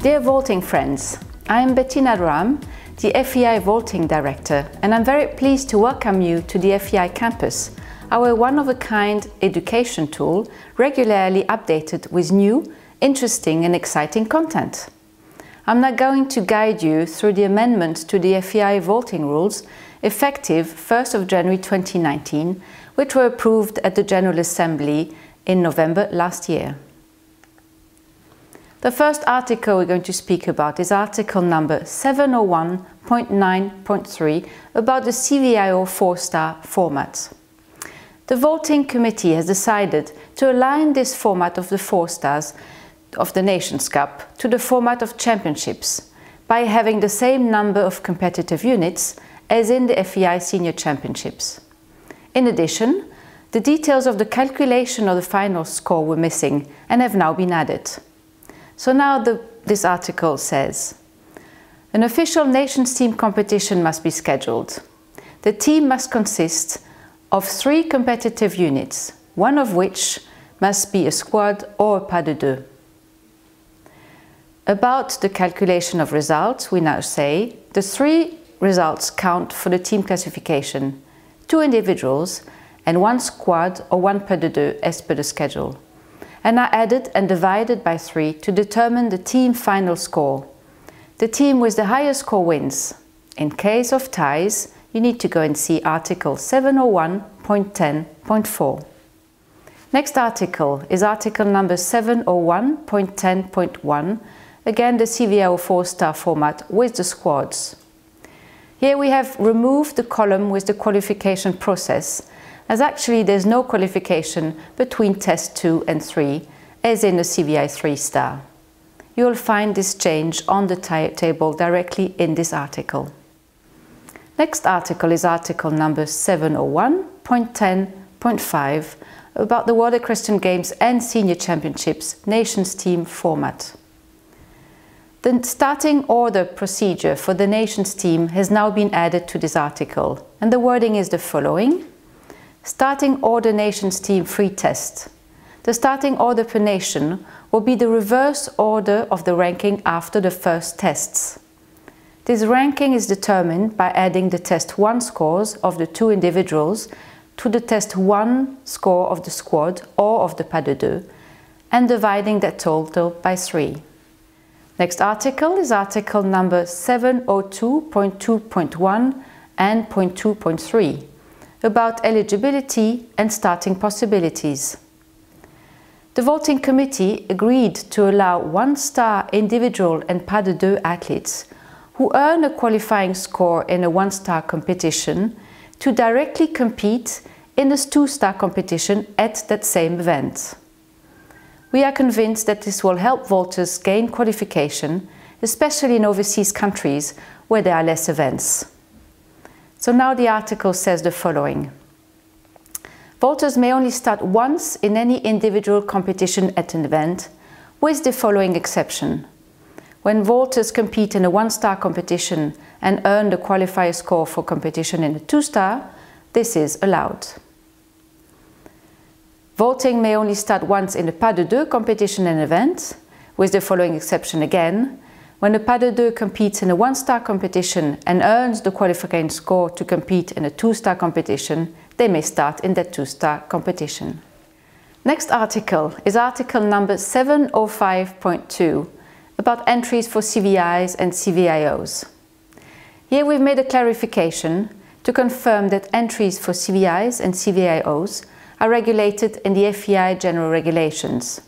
Dear vaulting friends, I am Bettina Ram, the FEI Vaulting Director, and I'm very pleased to welcome you to the FEI campus, our one-of-a-kind education tool regularly updated with new, interesting and exciting content. I'm now going to guide you through the amendments to the FEI vaulting rules effective 1st of January 2019, which were approved at the General Assembly in November last year. The first article we're going to speak about is article number 701.9.3 about the CVIO 4-star format. The Vaulting Committee has decided to align this format of the 4 stars of the Nations Cup to the format of championships by having the same number of competitive units as in the FEI Senior Championships. In addition, the details of the calculation of the final score were missing and have now been added. So now this article says, an official nations team competition must be scheduled. The team must consist of 3 competitive units, one of which must be a squad or a pas de deux. About the calculation of results, we now say the 3 results count for the team classification, 2 individuals and 1 squad or 1 pas de deux as per the schedule, and are added and divided by 3 to determine the team final score. The team with the highest score wins. In case of ties, you need to go and see article 701.10.4. Next article is article number 701.10.1, again the CVIO 4-star format with the squads. Here we have removed the column with the qualification process, as actually there's no qualification between test 2 and 3, as in the CVI 3-star. You will find this change on the table directly in this article. Next article is article number 701.10.5 about the World Equestrian Games and Senior Championships Nations Team format. The starting order procedure for the Nations team has now been added to this article, and the wording is the following. Starting order Nations team free test. The starting order per nation will be the reverse order of the ranking after the first tests. This ranking is determined by adding the test 1 scores of the 2 individuals to the test 1 score of the squad or of the pas de deux, and dividing that total by 3. Next article is article number 702.2.1 and .2.3 about eligibility and starting possibilities. The Vaulting Committee agreed to allow 1-star individual and pas de deux athletes who earn a qualifying score in a 1-star competition to directly compete in this 2-star competition at that same event. We are convinced that this will help vaulters gain qualification, especially in overseas countries where there are less events. So now the article says the following. Vaulters may only start once in any individual competition at an event, with the following exception. When vaulters compete in a 1-star competition and earn the qualifier score for competition in a 2-star, this is allowed. Vaulting may only start once in a pas de deux competition and event, with the following exception again. When a pas de deux competes in a 1-star competition and earns the qualifying score to compete in a 2-star competition, they may start in that 2-star competition. Next article is article number 705.2 about entries for CVIs and CVIOs. Here we've made a clarification to confirm that entries for CVIs and CVIOs are regulated in the FEI General Regulations.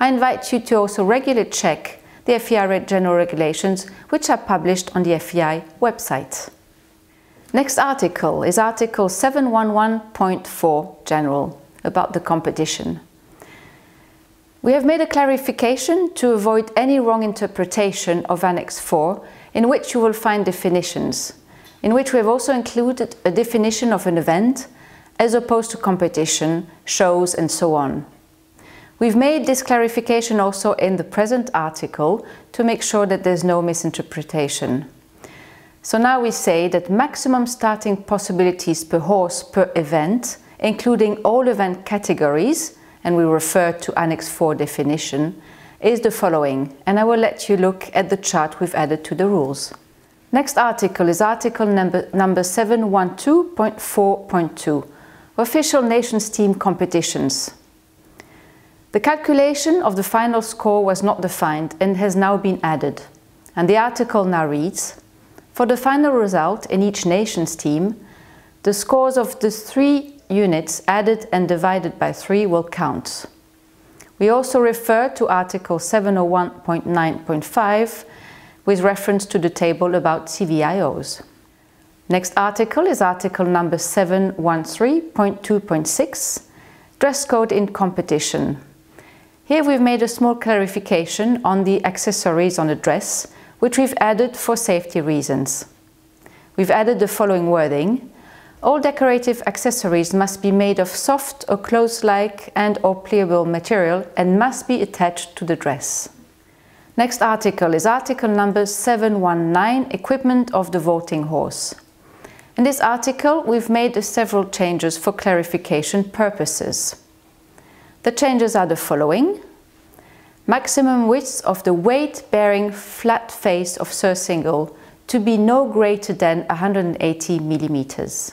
I invite you to also regularly check the FEI General Regulations, which are published on the FEI website. Next article is article 711.4 General about the competition. We have made a clarification to avoid any wrong interpretation of Annex 4, in which you will find definitions, in which we have also included a definition of an event as opposed to competition, shows and so on. We've made this clarification also in the present article to make sure that there's no misinterpretation. So now we say that maximum starting possibilities per horse per event, including all event categories, and we refer to Annex 4 definition, is the following, and I will let you look at the chart we've added to the rules. Next article is article number 712.4.2, Official Nations Team Competitions. The calculation of the final score was not defined and has now been added. And the article now reads, for the final result in each nation's team, the scores of the 3 units added and divided by 3 will count. We also refer to Article 701.9.5 with reference to the table about CVIOs. Next article is article number 713.2.6, Dress Code in Competition. Here we've made a small clarification on the accessories on a dress, which we've added for safety reasons. We've added the following wording: all decorative accessories must be made of soft or clothes-like and/or pliable material and must be attached to the dress. Next article is article number 719, Equipment of the Vaulting Horse. In this article, we've made several changes for clarification purposes. The changes are the following: maximum width of the weight-bearing flat face of surcingle to be no greater than 180 millimeters.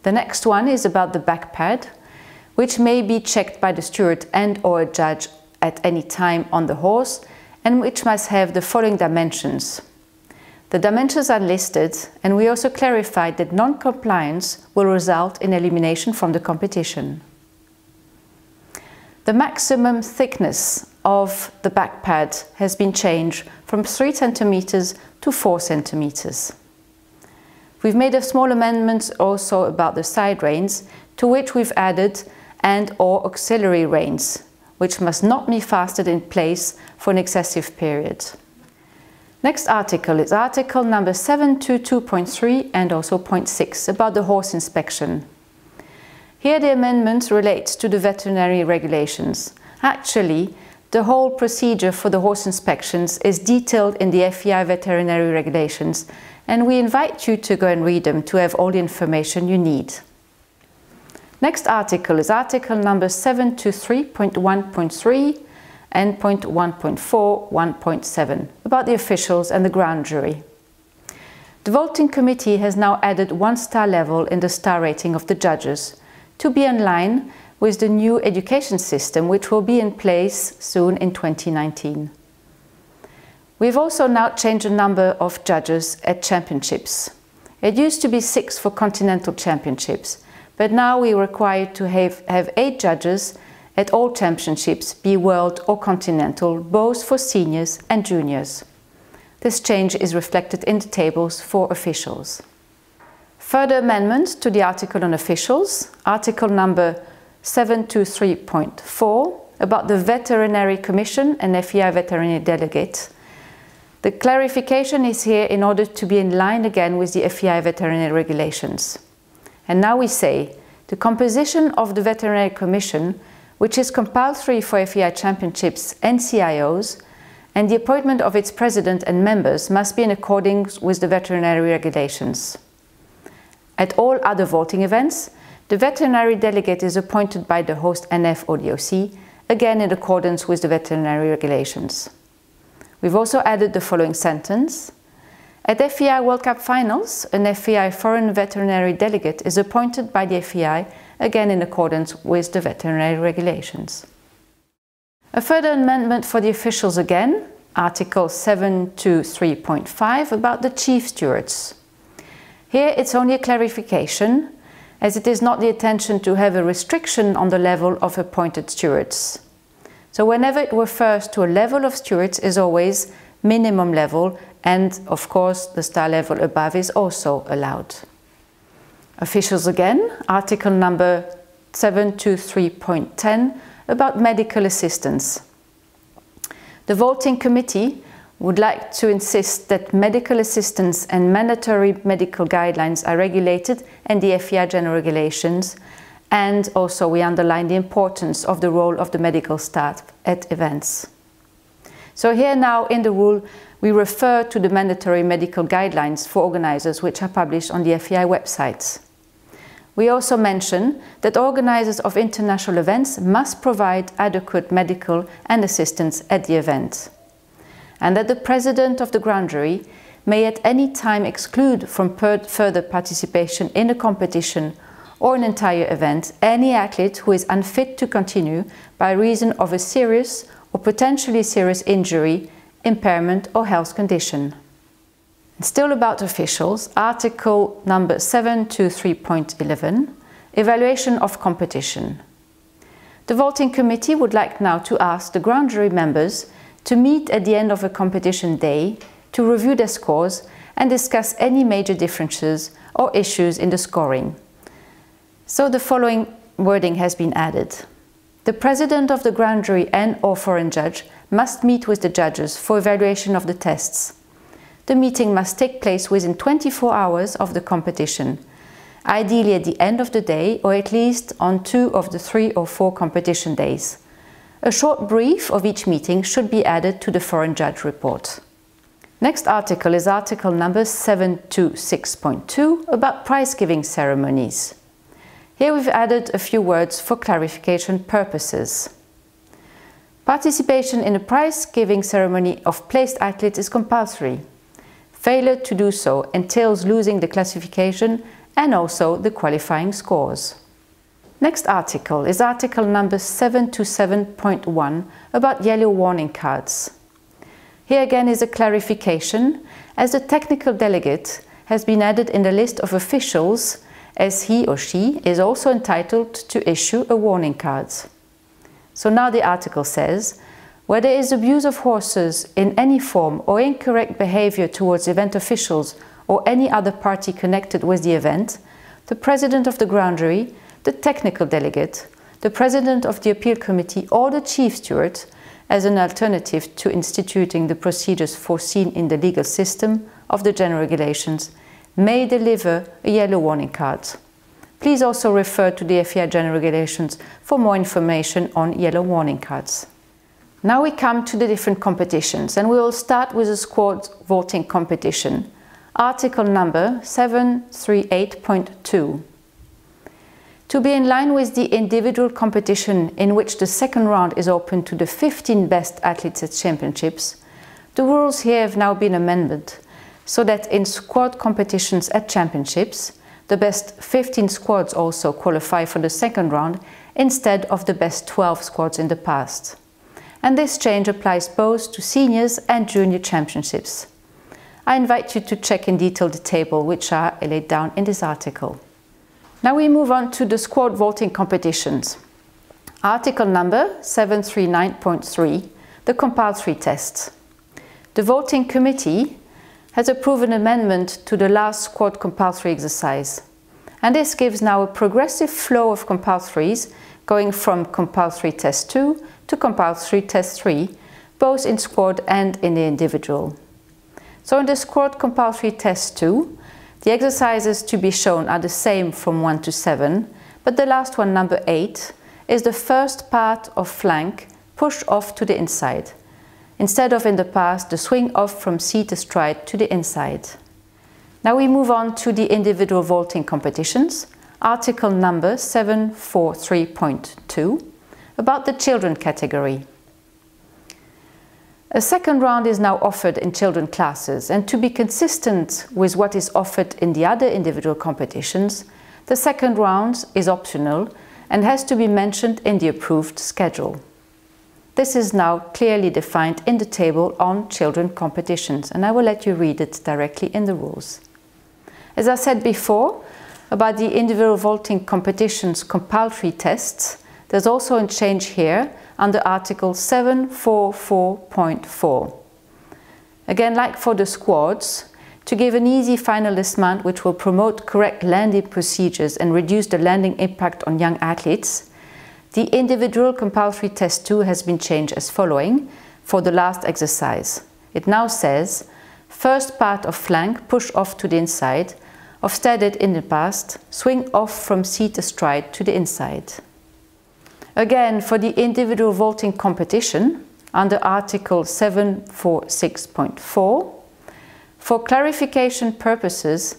The next one is about the back pad, which may be checked by the steward and/or a judge at any time on the horse, and which must have the following dimensions. The dimensions are listed, and we also clarified that non-compliance will result in elimination from the competition. The maximum thickness of the back pad has been changed from 3 centimeters to 4 centimeters. We've made a small amendment also about the side reins, to which we've added and/or auxiliary reins, which must not be fastened in place for an excessive period. Next article is article number 722.3 and also .6 about the horse inspection. Here the amendment relates to the veterinary regulations. Actually, the whole procedure for the horse inspections is detailed in the FEI veterinary regulations, and we invite you to go and read them to have all the information you need. Next article is article number 723.1.3 and .1.4, 1.7 about the officials and the grand jury. The voting committee has now added 1-star level in the star rating of the judges to be in line with the new education system, which will be in place soon in 2019. We've also now changed the number of judges at championships. It used to be 6 for continental championships, but now we're required to have 8 judges at all championships, be world or continental, both for seniors and juniors. This change is reflected in the tables for officials. Further amendments to the article on officials, article number 723.4 about the Veterinary Commission and FEI Veterinary Delegate. The clarification is here in order to be in line again with the FEI veterinary regulations. And now we say, the composition of the Veterinary Commission, which is compulsory for FEI championships and CIOs, and the appointment of its president and members must be in accordance with the veterinary regulations. At all other voting events, the veterinary delegate is appointed by the host NF or DOC, again in accordance with the veterinary regulations. We've also added the following sentence: at FEI World Cup finals, an FEI foreign veterinary delegate is appointed by the FEI, again in accordance with the veterinary regulations. A further amendment for the officials again, Article 723.5 about the chief stewards. Here it's only a clarification, as it is not the intention to have a restriction on the level of appointed stewards. So whenever it refers to a level of stewards is always minimum level, and of course the star level above is also allowed. Officials again, article number 723.10 about medical assistance. The voting committee would like to insist that medical assistance and mandatory medical guidelines are regulated in the FEI general regulations, and also we underline the importance of the role of the medical staff at events. So here now in the rule we refer to the mandatory medical guidelines for organizers, which are published on the FEI websites. We also mention that organizers of international events must provide adequate medical and assistance at the event, and that the president of the grand jury may at any time exclude from further participation in a competition or an entire event any athlete who is unfit to continue by reason of a serious or potentially serious injury, impairment or health condition. Still about officials, Article number 723.11, Evaluation of competition. The voting committee would like now to ask the grand jury members to meet at the end of a competition day to review their scores and discuss any major differences or issues in the scoring. So the following wording has been added. The president of the grand jury and/or foreign judge must meet with the judges for evaluation of the tests. The meeting must take place within 24 hours of the competition, ideally at the end of the day or at least on 2 of the 3 or 4 competition days. A short brief of each meeting should be added to the foreign judge report. Next article is article number 726.2 about prize-giving ceremonies. Here we've added a few words for clarification purposes. Participation in a prize-giving ceremony of placed athletes is compulsory. Failure to do so entails losing the classification and also the qualifying scores. Next article is article number 727.1 about yellow warning cards. Here again is a clarification, as the technical delegate has been added in the list of officials, as he or she is also entitled to issue a warning card. So now the article says, where there is abuse of horses in any form or incorrect behavior towards event officials or any other party connected with the event, the president of the grand jury, the technical delegate, the president of the appeal committee or the chief steward, as an alternative to instituting the procedures foreseen in the legal system of the general regulations, may deliver a yellow warning card. Please also refer to the FEI general regulations for more information on yellow warning cards. Now we come to the different competitions, and we will start with the squad voting competition, article number 738.2. To be in line with the individual competition in which the second round is open to the 15 best athletes at championships, the rules here have now been amended so that in squad competitions at championships, the best 15 squads also qualify for the second round instead of the best 12 squads in the past. And this change applies both to seniors and junior championships. I invite you to check in detail the table which are laid down in this article. Now we move on to the squad voting competitions. Article number 739.3, the compulsory tests. The voting committee has approved an amendment to the last squad compulsory exercise. And this gives now a progressive flow of compulsories going from compulsory test 2 to compulsory test 3, both in squad and in the individual. So in the squad compulsory test 2, the exercises to be shown are the same from 1 to 7, but the last one, number 8, is the first part of flank pushed off to the inside, instead of in the past the swing off from seat astride to the inside. Now we move on to the individual vaulting competitions, article number 743.2, about the children category. A second round is now offered in children classes, and to be consistent with what is offered in the other individual competitions, the second round is optional and has to be mentioned in the approved schedule. This is now clearly defined in the table on children competitions, and I will let you read it directly in the rules. As I said before, about the individual vaulting competitions compulsory tests, there's also a change here under Article 744.4. Again, like for the squads, to give an easy final dismount which will promote correct landing procedures and reduce the landing impact on young athletes, the individual compulsory test 2 has been changed as following for the last exercise. It now says, first part of flank push off to the inside, instead in the past, swing off from seat astride to the inside. Again, for the individual vaulting competition, under Article 746.4, for clarification purposes,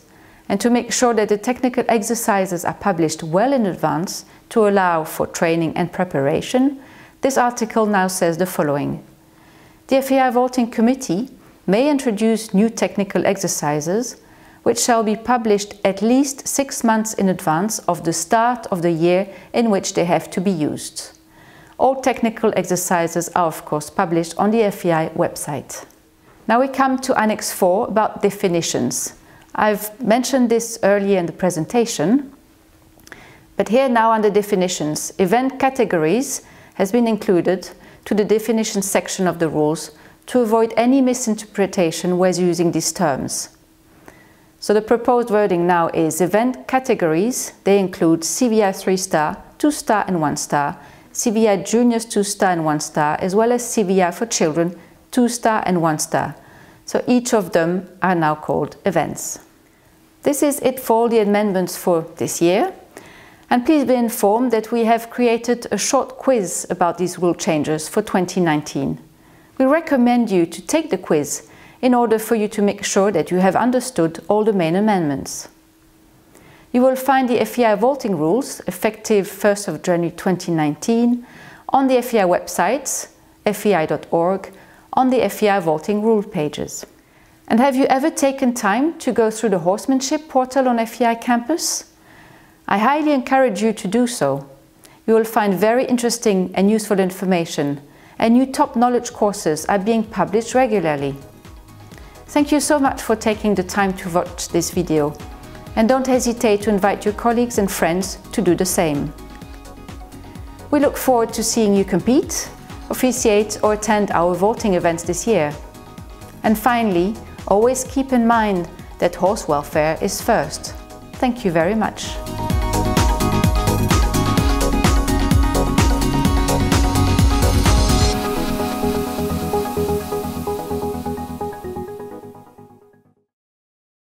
And to make sure that the technical exercises are published well in advance to allow for training and preparation, this article now says the following. The FEI Vaulting Committee may introduce new technical exercises which shall be published at least 6 months in advance of the start of the year in which they have to be used. All technical exercises are of course published on the FEI website. Now we come to Annex 4 about definitions. I've mentioned this earlier in the presentation, but here now under definitions, event categories has been included to the definition section of the rules to avoid any misinterpretation when using these terms. So the proposed wording now is event categories. They include CVI 3-star, 2-star and 1-star, CVI Juniors 2-star and 1-star, as well as CVI for children 2-star and 1-star. So each of them are now called events. This is it for all the amendments for this year. And please be informed that we have created a short quiz about these rule changes for 2019. We recommend you to take the quiz in order for you to make sure that you have understood all the main amendments. You will find the FEI vaulting rules effective 1st of January 2019 on the FEI websites, fei.org, on the FEI vaulting rule pages. And have you ever taken time to go through the horsemanship portal on FEI Campus? I highly encourage you to do so. You will find very interesting and useful information, and new top knowledge courses are being published regularly. Thank you so much for taking the time to watch this video, and don't hesitate to invite your colleagues and friends to do the same. We look forward to seeing you compete, officiate or attend our vaulting events this year. And finally, always keep in mind that horse welfare is first. Thank you very much.